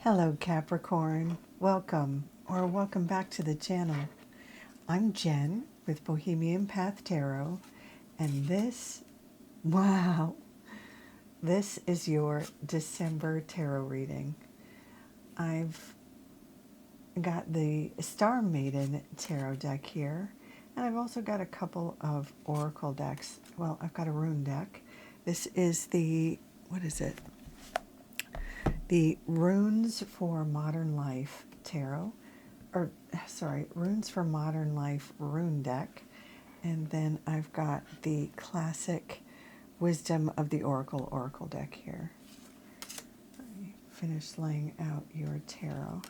Hello Capricorn, welcome back to the channel. I'm Jen with Bohemian Path Tarot, and wow, this is your December tarot reading. I've got the Star Maiden tarot deck here, and I've also got a couple of oracle decks. Well, I've got a rune deck. This is what is it? The Runes for Modern Life Tarot, Runes for Modern Life rune deck. And then I've got the classic Wisdom of the Oracle deck here. Let me finish laying out your tarot.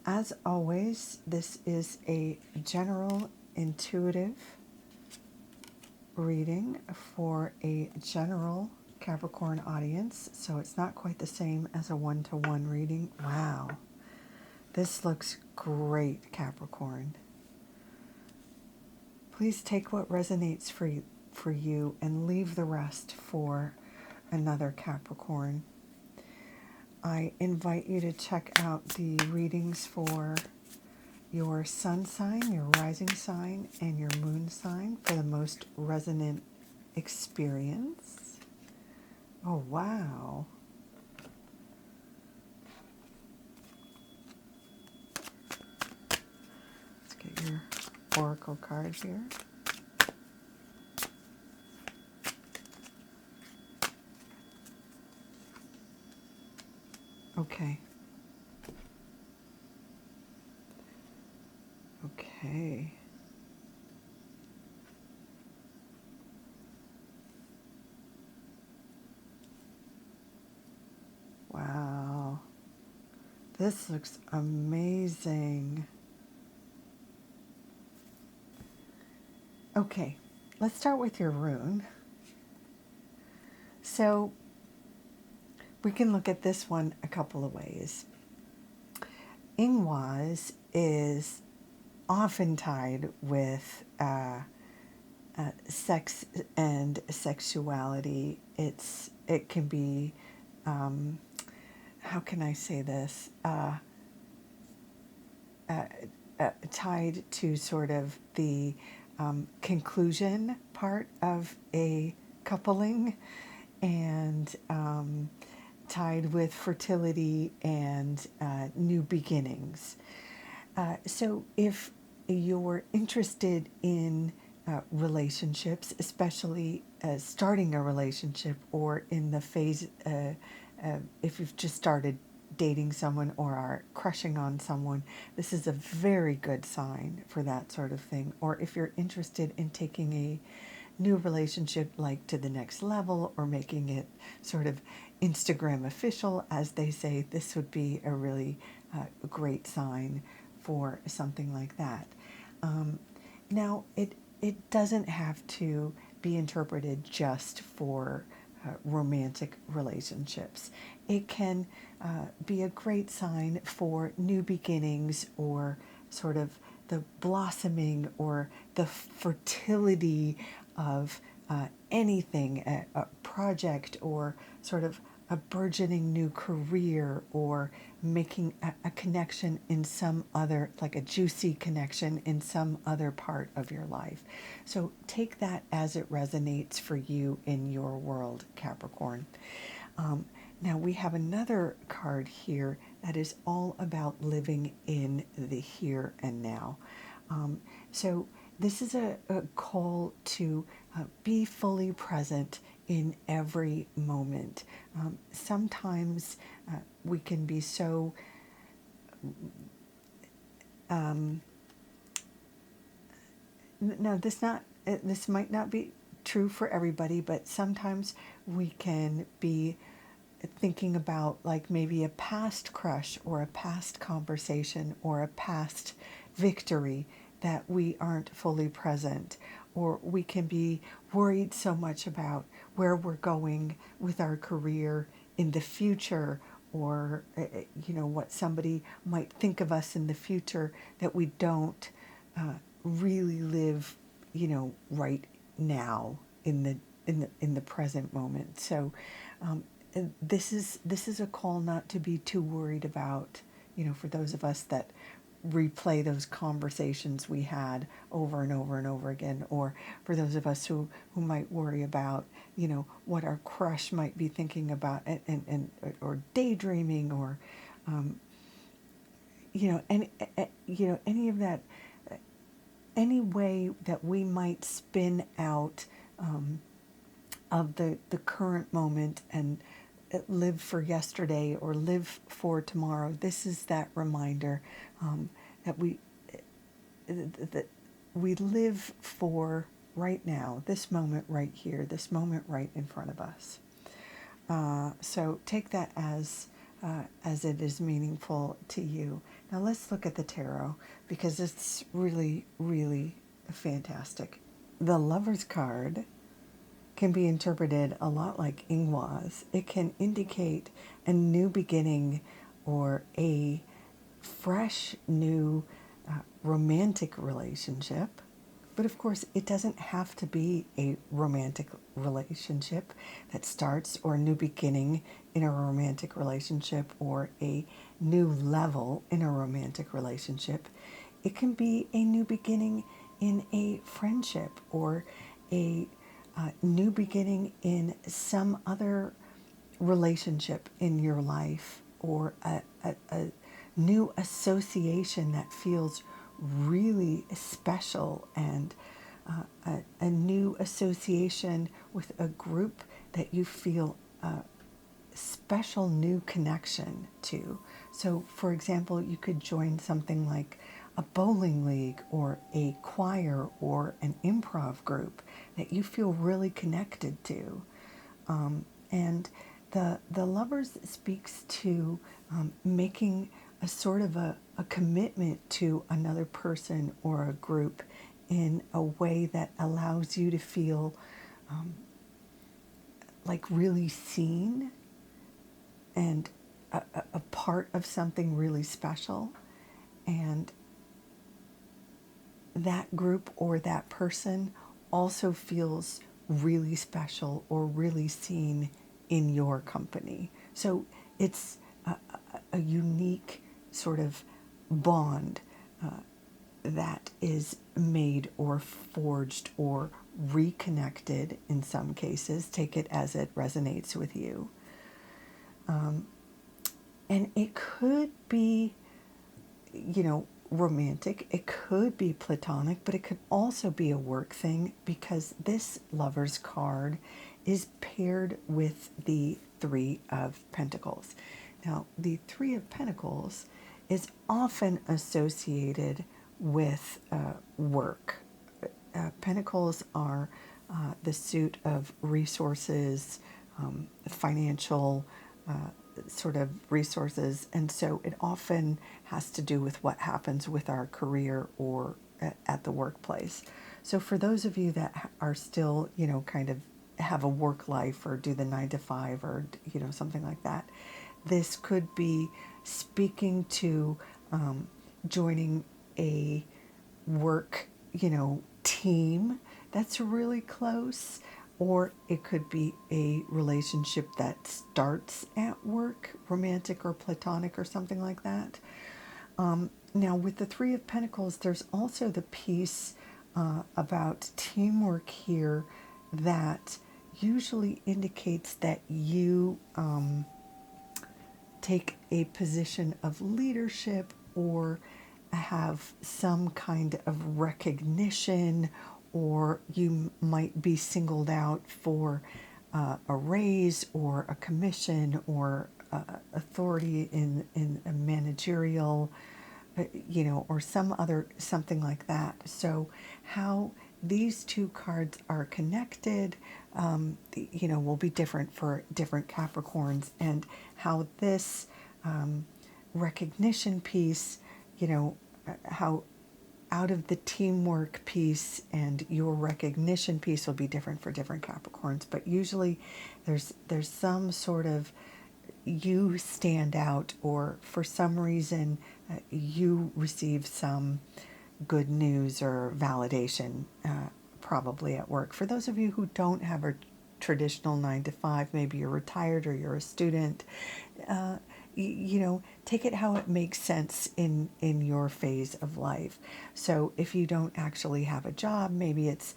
As always, this is a general intuitive reading for a general Capricorn audience, so it's not quite the same as a one-to-one reading. Wow, this looks great, Capricorn. Please take what resonates for you and leave the rest for another Capricorn. I invite you to check out the readings for your sun sign, your rising sign, and your moon sign for the most resonant experience. Oh, wow. Let's get your oracle card here. Okay. Okay. Wow. This looks amazing. Okay, let's start with your rune. So we can look at this one a couple of ways. Ingwas is often tied with sex and sexuality. It can be, how can I say this? Tied to sort of the conclusion part of a coupling, and tied with fertility and new beginnings. So if you're interested in relationships, especially starting a relationship, or in the phase, if you've just started dating someone or are crushing on someone, this is a very good sign for that sort of thing. Or if you're interested in taking a new relationship like to the next level, or making it sort of Instagram official, as they say, this would be a really great sign for something like that. Now, it doesn't have to be interpreted just for romantic relationships. It can be a great sign for new beginnings, or sort of the blossoming or the fertility of anything, a project, or sort of a burgeoning new career, or making a connection in some other, like a juicy connection in some other part of your life. So take that as it resonates for you in your world, Capricorn. Now we have another card here that is all about living in the here and now. So this is a call to be fully present in every moment. Sometimes we can be so this might not be true for everybody, but sometimes we can be thinking about, like, maybe a past crush, or a past conversation, or a past victory that we aren't fully present. Or we can be worried so much about where we're going with our career in the future, or what somebody might think of us in the future, that we don't really live right now in the present moment. So this is a call not to be too worried about, for those of us that replay those conversations we had over and over and over again, or for those of us who might worry about, what our crush might be thinking about, and or daydreaming, or any of that, any way that we might spin out of the current moment and live for yesterday or live for tomorrow. This is that reminder that that we live for right now, this moment right here, this moment right in front of us. So take that as it is meaningful to you. Now let's look at the tarot, because it's really, really fantastic. The Lover's card can be interpreted a lot like Ingwas. It can indicate a new beginning or a fresh new romantic relationship. But of course, it doesn't have to be a romantic relationship that starts, or a new beginning in a romantic relationship, or a new level in a romantic relationship. It can be a new beginning in a friendship, or a new beginning in some other relationship in your life, or a new association that feels really special, and a new association with a group that you feel a special new connection to. So, for example, you could join something like a bowling league, or a choir, or an improv group that you feel really connected to. And the Lovers speaks to making a sort of a commitment to another person or a group in a way that allows you to feel like really seen, and a part of something really special. And that group or that person also feels really special or really seen in your company. So it's a unique sort of bond that is made or forged or reconnected in some cases. Take it as it resonates with you. And it could be, romantic. It could be platonic, but it could also be a work thing, because this Lover's card is paired with the Three of Pentacles. Now, the Three of Pentacles is often associated with work. Pentacles are the suit of resources, financial sort of resources, and so it often has to do with what happens with our career or at the workplace. So for those of you that are still, kind of have a work life, or do the 9 to 5, or something like that, this could be speaking to joining a work, team that's really close, or it could be a relationship that starts at work, romantic or platonic or something like that. Now, with the Three of Pentacles, there's also the piece about teamwork here that usually indicates that you take a position of leadership, or have some kind of recognition, or you might be singled out for a raise, or a commission, or authority in a managerial, or something like that. So how these two cards are connected, will be different for different Capricorns, and how this recognition piece, how out of the teamwork piece and your recognition piece will be different for different Capricorns. But usually there's some sort of, you stand out, or for some reason you receive some good news or validation, probably at work. For those of you who don't have a traditional 9 to 5. Maybe you're retired or you're a student. Uh, take it how it makes sense in your phase of life. So if you don't actually have a job, maybe it's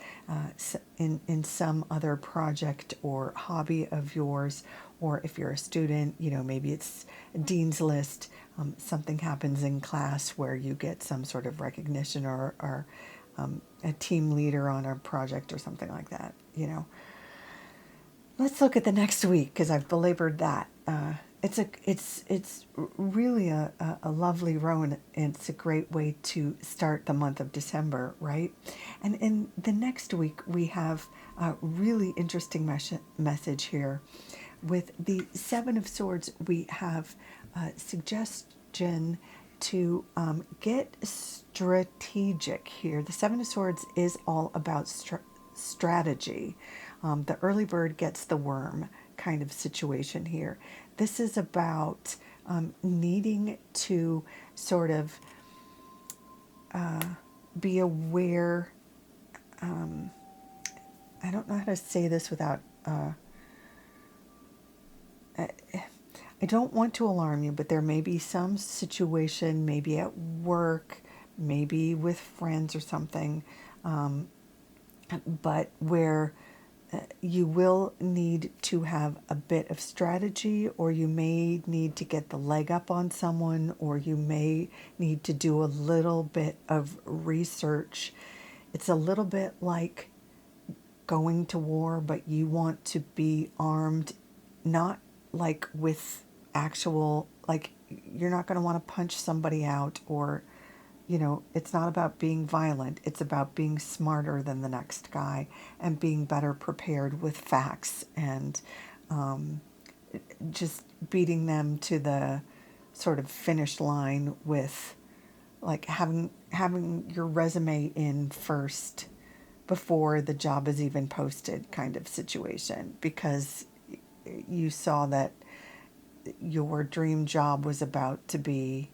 in some other project or hobby of yours, or if you're a student, maybe it's Dean's List. Something happens in class where you get some sort of recognition, or a team leader on a project or something like that. Let's look at the next week, because I've belabored that. It's really a lovely row, and it's a great way to start the month of December, right? And in the next week, we have a really interesting message here. With the Seven of Swords, we have a suggestion to get strategic here. The Seven of Swords is all about strategy. The early bird gets the worm kind of situation here. This is about needing to sort of be aware. I don't know how to say this without. I don't want to alarm you, but there may be some situation, maybe at work, maybe with friends or something, but where you will need to have a bit of strategy, or you may need to get the leg up on someone, or you may need to do a little bit of research. It's a little bit like going to war, but you want to be armed, not like with actual, like you're not going to want to punch somebody out, or it's not about being violent. It's about being smarter than the next guy and being better prepared with facts, and just beating them to the sort of finish line with like having your resume in first before the job is even posted kind of situation, because you saw that your dream job was about to be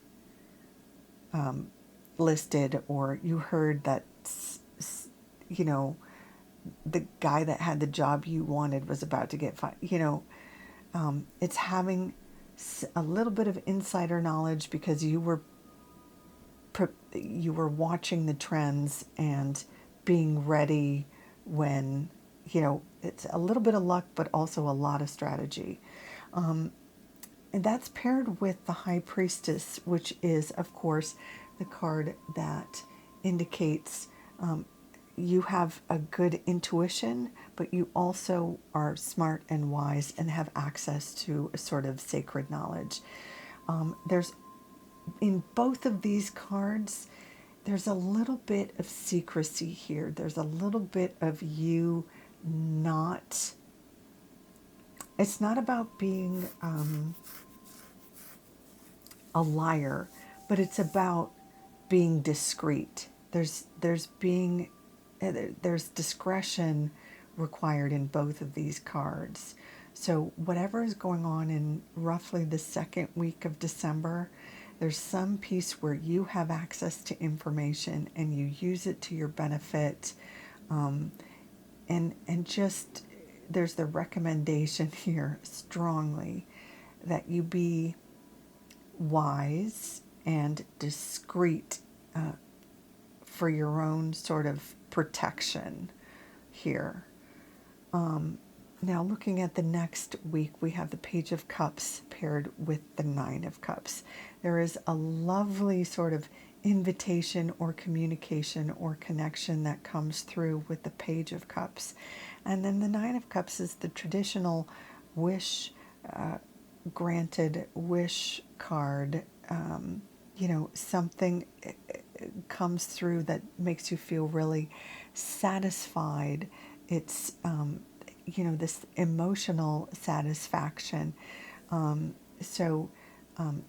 listed, or you heard that the guy that had the job you wanted was about to get fired. It's having a little bit of insider knowledge, because you were watching the trends and being ready when it's a little bit of luck, but also a lot of strategy. And that's paired with the High Priestess, which is, of course, the card that indicates you have a good intuition, but you also are smart and wise and have access to a sort of sacred knowledge. There's, in both of these cards, there's a little bit of secrecy here. There's a little bit of you not... It's not about being a liar, but it's about being discreet. There's discretion required in both of these cards. So whatever is going on in roughly the second week of December, there's some piece where you have access to information and you use it to your benefit, and just there's the recommendation here strongly that you be wise and discreet for your own sort of protection here. Now looking at the next week, we have the Page of Cups paired with the Nine of Cups. There is a lovely sort of invitation or communication or connection that comes through with the Page of Cups. And then the Nine of Cups is the traditional wish, granted wish card. Something comes through that makes you feel really satisfied. It's, this emotional satisfaction.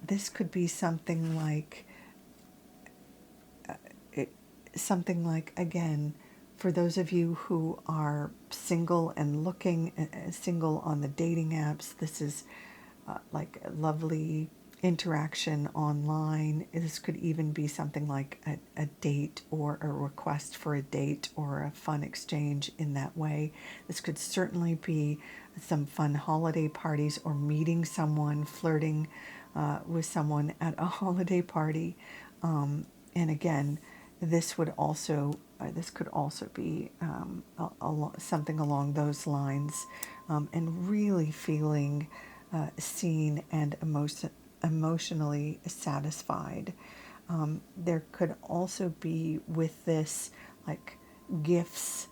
This could be something like, again, for those of you who are single and looking single on the dating apps, this is like a lovely interaction online. This could even be something like a date or a request for a date or a fun exchange in that way. This could certainly be some fun holiday parties or meeting someone, flirting with someone at a holiday party. And again, this would also this could also be something along those lines, and really feeling seen and emotionally satisfied. There could also be with this like gifts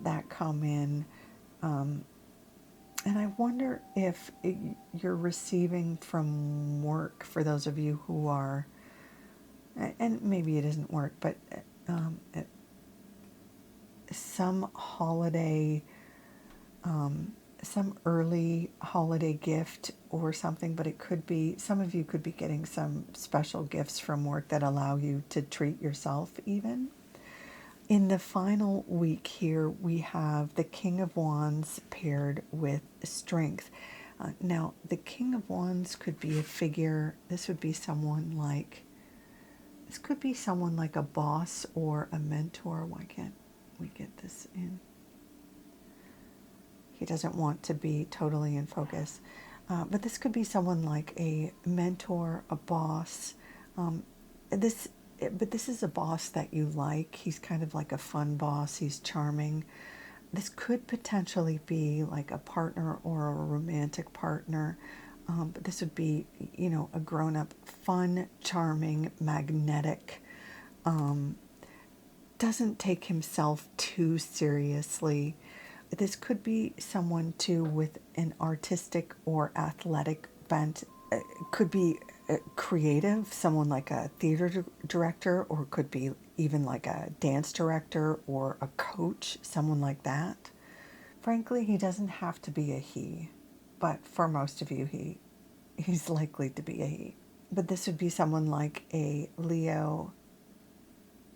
that come in. And I wonder if you're receiving from work, for those of you who are, and maybe it isn't work, but some holiday, some early holiday gift or something, but it could be, some of you could be getting some special gifts from work that allow you to treat yourself even. In the final week here, we have the King of Wands paired with Strength. Now, the King of Wands could be a figure, this could be someone like a boss or a mentor. Why can't we get this in? He doesn't want to be totally in focus. But this could be someone like a mentor, a boss. But this is a boss that you like. He's kind of like a fun boss. He's charming. This could potentially be like a partner or a romantic partner. But this would be, a grown-up, fun, charming, magnetic, doesn't take himself too seriously. This could be someone too with an artistic or athletic bent. It could be creative, someone like a theater director, or it could be even like a dance director or a coach, someone like that. Frankly, he doesn't have to be a he, but for most of you, he's likely to be a he. But this would be someone like a Leo,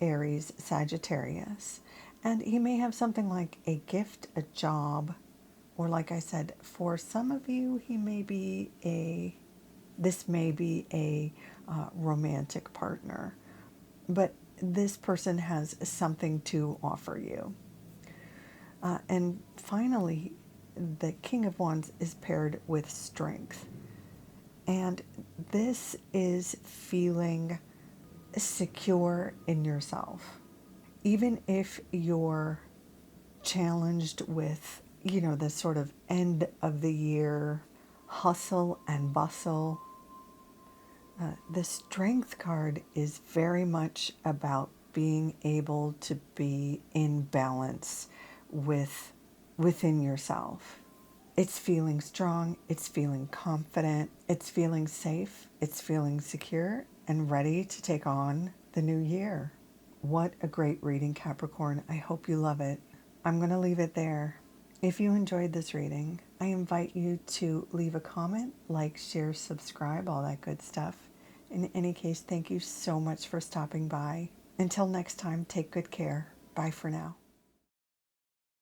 Aries, Sagittarius. And he may have something like a gift, a job, or like I said, for some of you, this may be a romantic partner. But this person has something to offer you. And finally, the King of Wands is paired with Strength. And this is feeling secure in yourself. Even if you're challenged with, the sort of end of the year hustle and bustle, the Strength card is very much about being able to be in balance within yourself. It's feeling strong, it's feeling confident, it's feeling safe, it's feeling secure and ready to take on the new year. What a great reading, Capricorn. I hope you love it. I'm going to leave it there. If you enjoyed this reading, I invite you to leave a comment, like, share, subscribe, all that good stuff. In any case, thank you so much for stopping by. Until next time, take good care. Bye for now.